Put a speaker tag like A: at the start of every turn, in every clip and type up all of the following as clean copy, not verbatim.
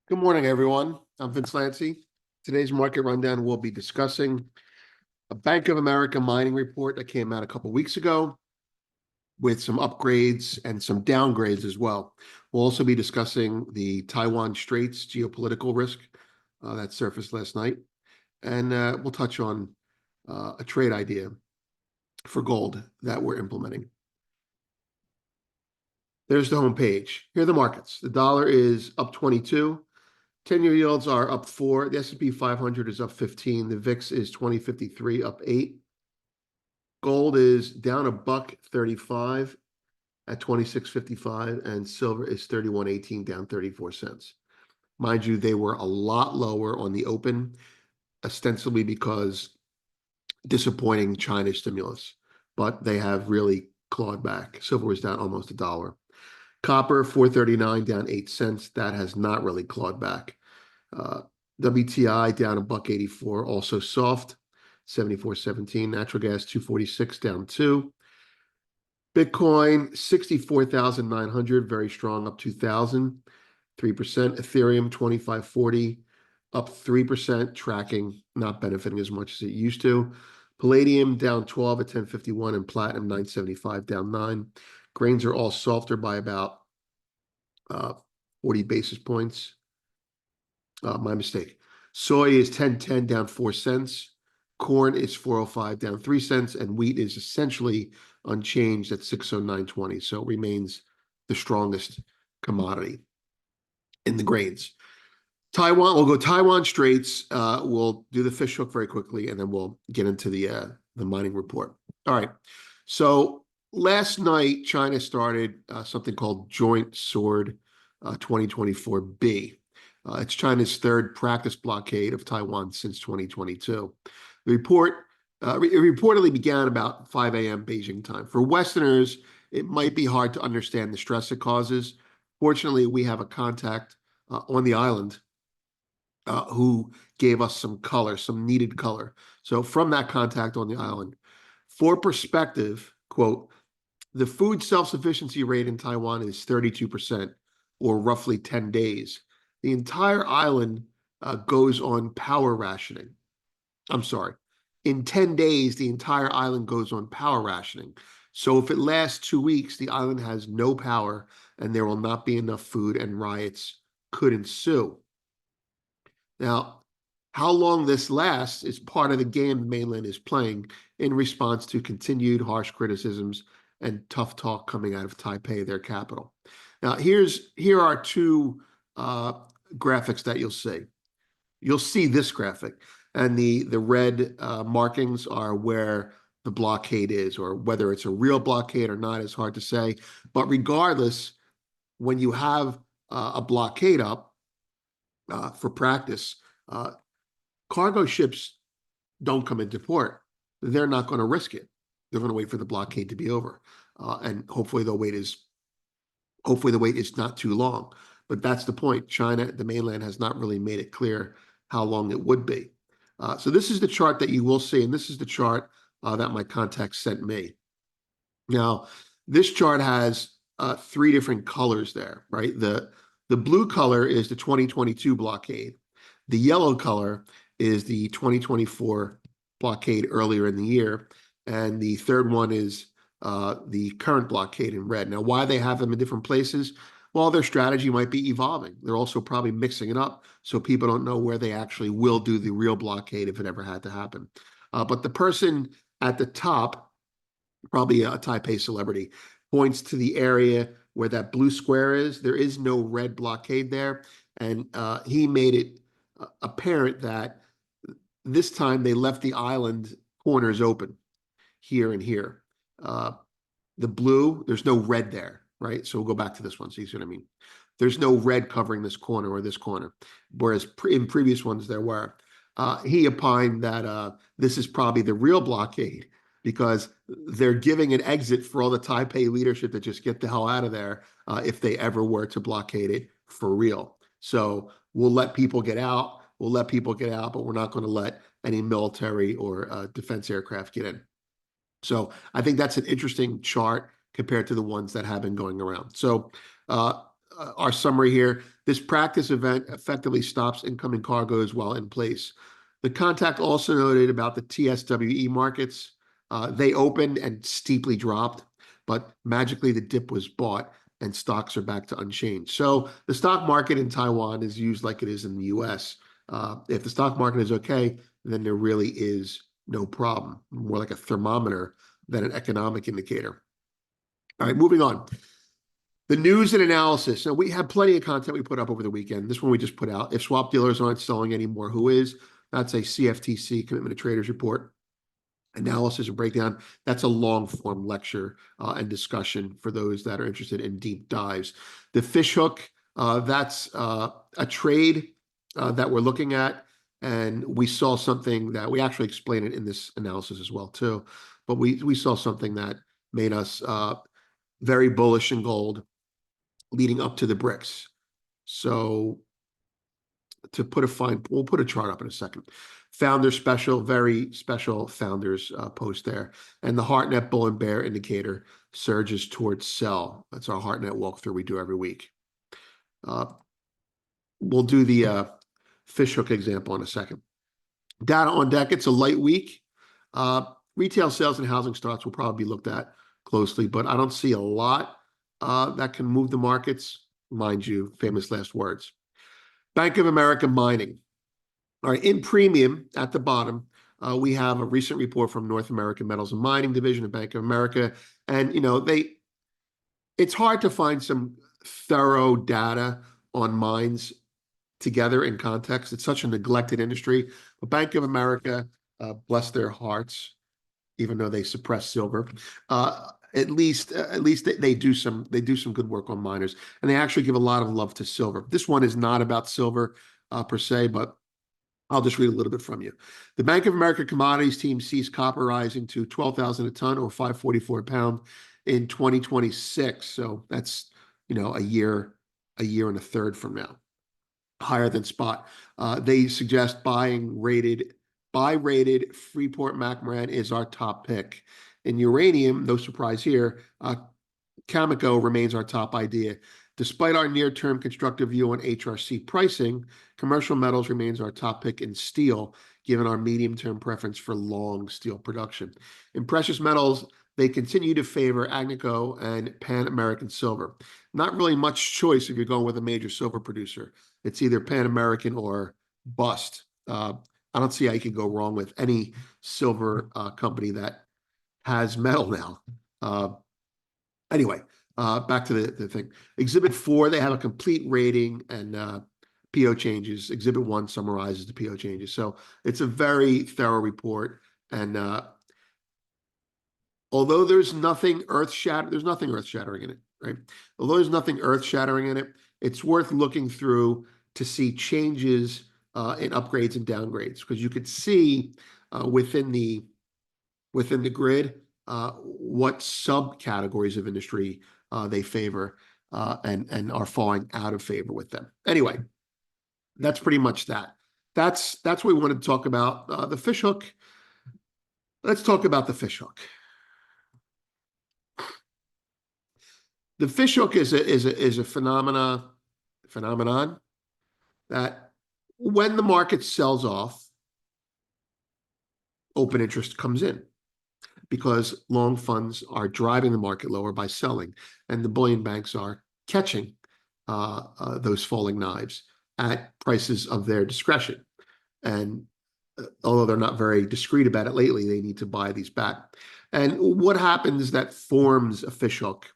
A: Good morning, everyone. I'm Vince Lancy. Today's market rundown will be discussing a Bank of America mining report that came out a couple weeks ago with some upgrades and some downgrades as well. We'll also be discussing the Taiwan Straits geopolitical risk that surfaced last night. And we'll touch on a trade idea for gold that we're implementing. There's the homepage. Here are the markets. The dollar is up 22. 10-year yields are up 4. The S&P 500 is up 15. The VIX is 2053, up 8. Gold is down $1.35 at 26.55, and silver is 31.18, down 34 cents. Mind you, they were a lot lower on the open, ostensibly because disappointing China stimulus, but they have really clawed back. Silver was down almost $1. Copper, 439, down 8 cents. That has not really clawed back. WTI down $1.84, also soft, 74.17. Natural gas, 246, down 2. Bitcoin, 64,900, very strong, up 2,000, 3%. Ethereum, 2540, up 3%, tracking, not benefiting as much as it used to. Palladium down 12 at 1051, and platinum 975, down 9. Grains are all softer by about 40 basis points. My mistake. Soy is 1010, down 4 cents. Corn is 405, down 3 cents, and wheat is essentially unchanged at 609.20. So it remains the strongest commodity in the grains. Taiwan, we'll go Taiwan Straits. We'll do the Fishhook very quickly, and then we'll get into the mining report. All right. So last night, China started something called Joint Sword 2024B. It's China's third practice blockade of Taiwan since 2022. The report it reportedly began about 5 a.m. Beijing time. For Westerners, it might be hard to understand the stress it causes. Fortunately, we have a contact on the island who gave us some color, some needed color. So from that contact on the island, for perspective, quote, the food self-sufficiency rate in Taiwan is 32%, or roughly 10 days. The entire island goes on power rationing. I'm sorry. In 10 days, the entire island goes on power rationing. So if it lasts 2 weeks, the island has no power and there will not be enough food, and riots could ensue. Now, how long this lasts is part of the game the mainland is playing in response to continued harsh criticisms and tough talk coming out of Taipei, their capital. Now, here are two graphics that you'll see. You'll see this graphic, and the red markings are where the blockade is, or whether it's a real blockade or not is hard to say. But regardless, when you have a blockade up for practice, cargo ships don't come into port. They're not going to risk it. They're going to wait for the blockade to be over, and hopefully the wait is not too long. But that's the point. China, the mainland, has not really made it clear how long it would be. So this is the chart that you will see, and this is the chart that my contact sent me. Now, this chart has 3 different colors there, right? The blue color is the 2022 blockade. The yellow color is the 2024 blockade earlier in the year. And the third one is the current blockade in red. Now, why they have them in different places? Well, their strategy might be evolving. They're also probably mixing it up so people don't know where they actually will do the real blockade if it ever had to happen. But the person at the top, probably a Taipei celebrity, points to the area where that blue square is. There is no red blockade there. And he made it apparent that this time they left the island corners open here and here. The blue, there's no red there, right? So we'll go back to this one, so you see what I mean. There's no red covering this corner or this corner, whereas in previous ones there were. He opined that this is probably the real blockade because they're giving an exit for all the Taipei leadership to just get the hell out of there if they ever were to blockade it for real. So we'll let people get out. We'll let people get out, but we're not going to let any military or defense aircraft get in. So I think that's an interesting chart compared to the ones that have been going around. So our summary here, This practice event effectively stops incoming cargoes while in place. The contact also noted about the TSWE markets. They opened and steeply dropped, but magically the dip was bought and stocks are back to unchanged. So the stock market in Taiwan is used like it is in the US. If the stock market is okay, then there really is no problem. More like a thermometer than an economic indicator. All right, moving on. The news and analysis. Now, we have plenty of content we put up over the weekend. This one we just put out. If swap dealers aren't selling anymore, who is? That's a CFTC, Commitment to Traders report. Analysis and breakdown. That's a long form lecture and discussion for those that are interested in deep dives. The Fishhook, that's a trade that we're looking at. And we saw something that we actually explain it in this analysis as well, too. But we saw something that made us very bullish in gold leading up to the BRICS. So to put we'll put a chart up in a second. Founder special, very special founders post there. And the HeartNet bull and bear indicator surges towards sell. That's our HeartNet walkthrough we do every week. We'll do the Fishhook example in a second. Data on deck, it's a light week. Retail sales and housing starts will probably be looked at closely, but I don't see a lot that can move the markets. Mind you, famous last words. Bank of America mining. All right, in premium at the bottom, we have a recent report from North American Metals and Mining Division of Bank of America. And, it's hard to find some thorough data on mines together in context. It's such a neglected industry. But Bank of America, bless their hearts, even though they suppress silver, at least they do some good work on miners, and they actually give a lot of love to silver. This one is not about silver per se, but I'll just read a little bit from you. The Bank of America commodities team sees copper rising to 12,000 a ton or 544 a pound in 2026. So that's a year and a third from now, higher than spot. They suggest buy rated Freeport-McMoRan is our top pick. In uranium, no surprise here, Cameco remains our top idea. Despite our near-term constructive view on HRC pricing, commercial metals remains our top pick in steel, given our medium-term preference for long steel production. In precious metals, they continue to favor Agnico and Pan American Silver. Not really much choice if you're going with a major silver producer. It's either Pan American or bust. I don't see how you can go wrong with any silver company that has metal now. Anyway, back to the thing. Exhibit 4, they have a complete rating and PO changes. Exhibit 1 summarizes the PO changes. So it's a very thorough report. And although there's nothing earth-shattering in it, right? Although there's nothing earth-shattering in it, it's worth looking through to see changes in upgrades and downgrades, because you could see within the grid what subcategories of industry they favor and are falling out of favor with them. Anyway, that's pretty much that. That's what we wanted to talk about. The Fishhook. Let's talk about the Fishhook. The Fishhook is a phenomenon that when the market sells off, open interest comes in, because long funds are driving the market lower by selling, and the bullion banks are catching those falling knives at prices of their discretion. And although they're not very discreet about it lately, they need to buy these back. And what happens that forms a fishhook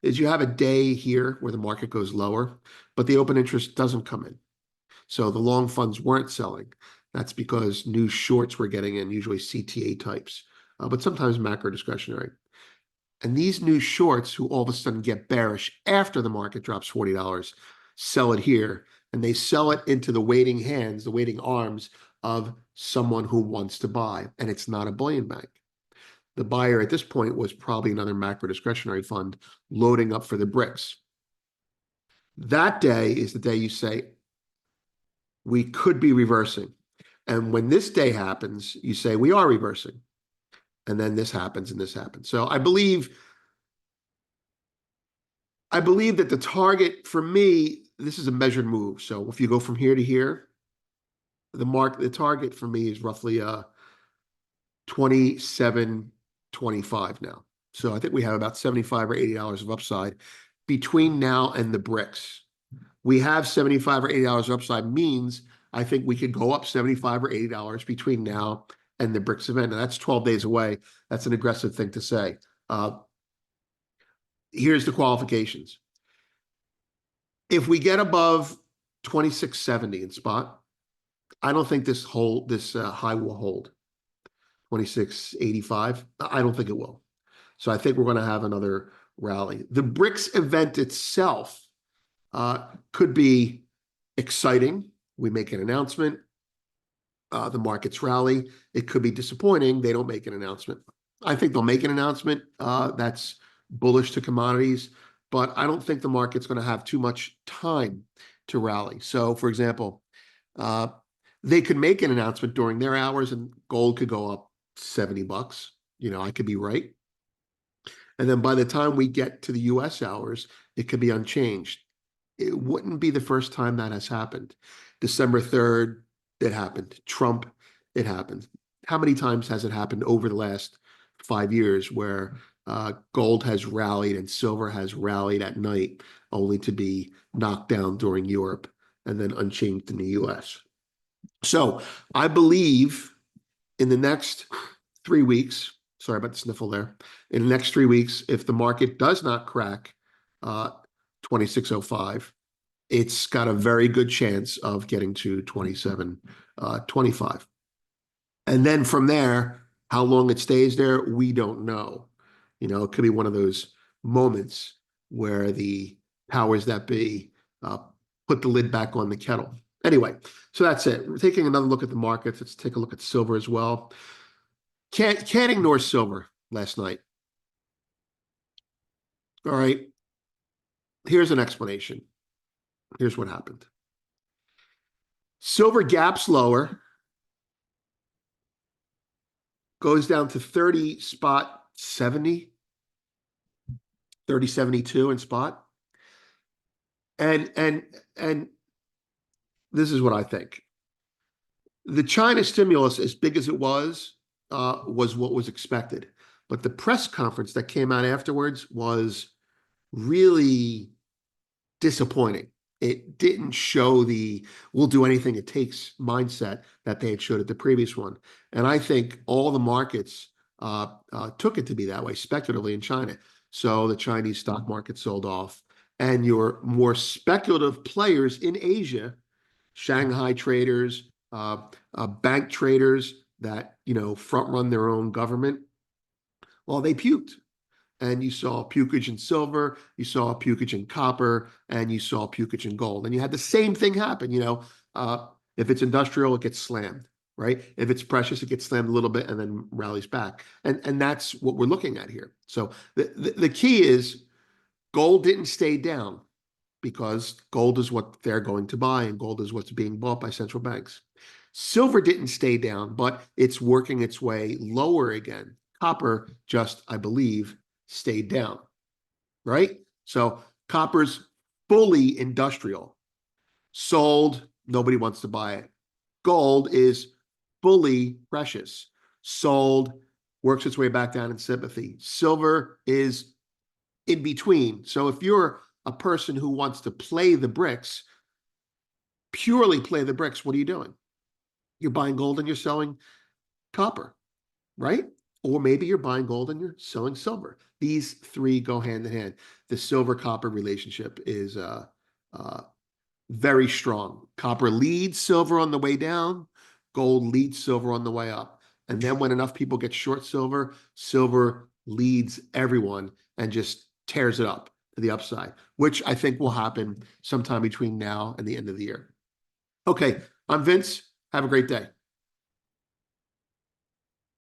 A: is you have a day here where the market goes lower, but the open interest doesn't come in. So the long funds weren't selling. That's because new shorts were getting in, usually CTA types, but sometimes macro discretionary. And these new shorts who all of a sudden get bearish after the market drops $40, sell it here, and they sell it into the waiting hands, the waiting arms of someone who wants to buy, and it's not a bullion bank. The buyer at this point was probably another macro discretionary fund loading up for the BRICS. That day is the day you say, we could be reversing. And when this day happens, you say, we are reversing. And then this happens and this happens. So I believe that the target for me, this is a measured move. So if you go from here to here, the target for me is roughly 27.25 now. So I think we have about $75 or $80 of upside between now and the BRICS. We have $75 or $80 upside, means I think we could go up $75 or $80 between now and the BRICS event. And that's 12 days away. That's an aggressive thing to say. Here's the qualifications. If we get above 2670 in spot, I don't think this high will hold. 2685, I don't think it will. So I think we're going to have another rally. The BRICS event itself could be exciting. We make an announcement, the markets rally. It could be disappointing. They don't make an announcement. I think they'll make an announcement that's bullish to commodities, but I don't think the market's going to have too much time to rally. So, for example, they could make an announcement during their hours and gold could go up $70. I could be right. And then by the time we get to the US hours, it could be unchanged. It wouldn't be the first time that has happened. December 3rd, it happened. Trump, it happened. How many times has it happened over the last 5 years where gold has rallied and silver has rallied at night only to be knocked down during Europe and then unchanged in the US? So I believe in the next 3 weeks, sorry about the sniffle there, in the next 3 weeks, if the market does not crack 2605, it's got a very good chance of getting to 2725. And then from there, how long it stays there, we don't know. It could be one of those moments where the powers that be put the lid back on the kettle. Anyway, so that's it. We're taking another look at the markets. Let's take a look at silver as well. Can't ignore silver last night. All right. Here's an explanation. Here's what happened. Silver gaps lower, goes down to 30 spot 70, 30.72 in spot. And this is what I think. The China stimulus, as big as it was what was expected. But the press conference that came out afterwards was really disappointing. It didn't show the we'll do anything it takes mindset that they had showed at the previous one. And I think all the markets took it to be that way, speculatively in China. So the Chinese stock market sold off. And your more speculative players in Asia, Shanghai traders, bank traders that, front run their own government, well, they puked. And you saw pukage in silver, you saw pukage in copper, and you saw pukage in gold. And you had the same thing happen, if it's industrial, it gets slammed, right? If it's precious, it gets slammed a little bit and then rallies back. And that's what we're looking at here. So the key is gold didn't stay down because gold is what they're going to buy and gold is what's being bought by central banks. Silver didn't stay down, but it's working its way lower again. Copper just, I believe, stayed down, right? So copper's fully industrial. Sold, nobody wants to buy it. Gold is fully precious. Sold, works its way back down in sympathy. Silver is in between. So if you're a person who wants to play the BRICS, purely play the BRICS, what are you doing? You're buying gold and you're selling copper, right? Or maybe you're buying gold and you're selling silver. These three go hand in hand. The silver-copper relationship is very strong. Copper leads silver on the way down. Gold leads silver on the way up. And then when enough people get short silver, silver leads everyone and just tears it up to the upside, which I think will happen sometime between now and the end of the year. Okay, I'm Vince. Have a great day.